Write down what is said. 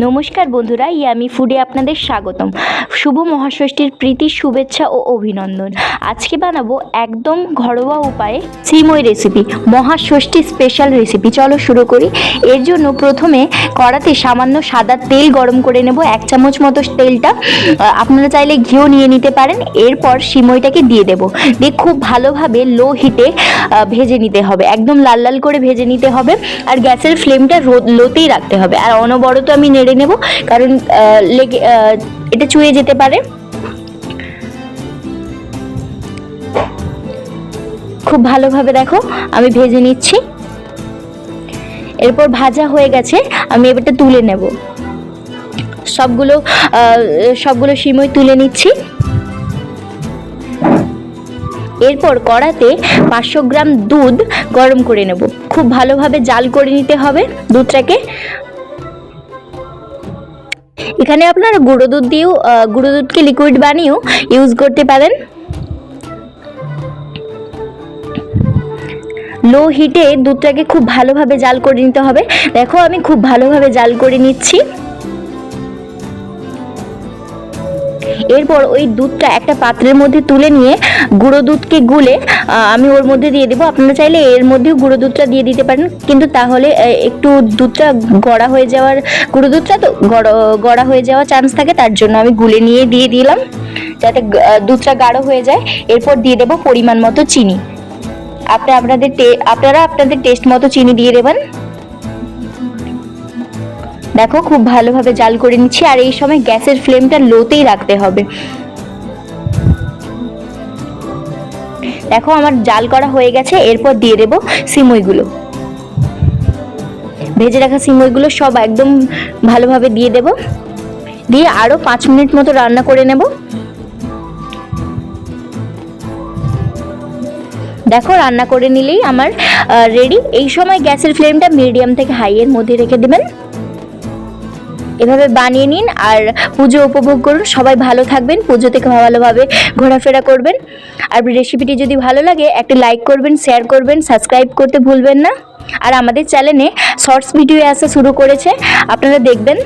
নমস্কার বন্ধুরা, ইয়ামি ফুডে আপনাদের স্বাগতম। শুভ মহাষষ্ঠীর প্রীতি শুভেচ্ছা ও অভিনন্দন। আজকে বানাবো একদম ঘরোয়া উপায়ে সিমই রেসিপি, মহাষষ্ঠী স্পেশাল রেসিপি। চলো শুরু করি। এর জন্য প্রথমে কড়াতে সামান্য সাদা তেল গরম করে নেব, 1 চামচ মতো তেলটা। আপনারা চাইলে ঘিও নিয়ে নিতে পারেন। এরপর সিমইটাকে দিয়ে দেব, দিয়ে খুব ভালোভাবে লো হিটে ভেজে নিতে হবে, একদম লাল লাল করে ভেজে নিতে হবে। আর গ্যাসের ফ্লেমটা লোতেই রাখতে হবে। আর অনবরত আমি নেড়ে নেব, কারণ এটা চুয়ে যেতে পারে। খুব ভালোভাবে দেখো আমি ভেজে নিচ্ছি। এরপর ভাজা হয়ে গেছে, আমি এবারটা তুলে নেব। সবগুলো সিমই তুলে নিচ্ছি। এরপর কড়াতে 500 গ্রাম দুধ গরম করে নেব। খুব ভালোভাবে জাল করে নিতে হবে দুধটাকে। এখানে আপনারা গুঁড়ো দুধকে লিকুইড বানিয়েও ইউজ করতে পারেন। লো হিটে দুধটাকে খুব ভালোভাবে জাল করে নিতে হবে। দেখো আমি খুব ভালোভাবে জাল করে নিচ্ছি। এরপর ওই দুধটা একটা পাত্রের মধ্যে তুলে নিয়ে গুঁড়ো দুধকে গুলে আমি ওর মধ্যে দিয়ে দেবো। আপনারা চাইলে এর মধ্যেও গুঁড়ো দুধটা দিয়ে দিতে পারেন, কিন্তু তাহলে একটু দুধটা গড়া হয়ে যাওয়ার, গুঁড়ো দুধটা তো গড়া হয়ে যাওয়ার চান্স থাকে, তার জন্য আমি গুলে নিয়ে দিয়ে দিলাম যাতে দুধটা গাঢ় হয়ে যায়। এরপর দিয়ে দেবো পরিমাণ মতো চিনি। আপনারা আপনাদের টেস্ট মতো চিনি দিয়ে দেবেন। দেখো খুব ভালোভাবে জাল করে নিচ্ছি, আর এই সময় গ্যাসের ফ্লেমটা লোতেই রাখতে হবে। দেখো আমার জাল করা হয়ে গেছে। এরপর দিয়ে দেব সিমইগুলো, ভেজে রাখা সিমইগুলো সব একদম ভালোভাবে দিয়ে দেব। দিয়ে আরো 5 মিনিট মতো রান্না করে নেব। দেখো রান্না করে নিলেই আমার রেডি। এই সময় গ্যাসের ফ্লেমটা মিডিয়াম থেকে হাই এর মধ্যে রেখে দেবেন। এভাবে বানিয়ে নিন আর পুজো উপভোগ করুন। সবাই ভালো থাকবেন, পুজো থেকে ভালোভাবে ঘোরাফেরা করবেন। আর রেসিপিটি যদি ভালো লাগে একটা লাইক করবেন, শেয়ার করবেন, সাবস্ক্রাইব করতে ভুলবেন না। আর আমাদের চ্যানেলে শর্টস ভিডিও আসা শুরু করেছে, আপনারা দেখবেন।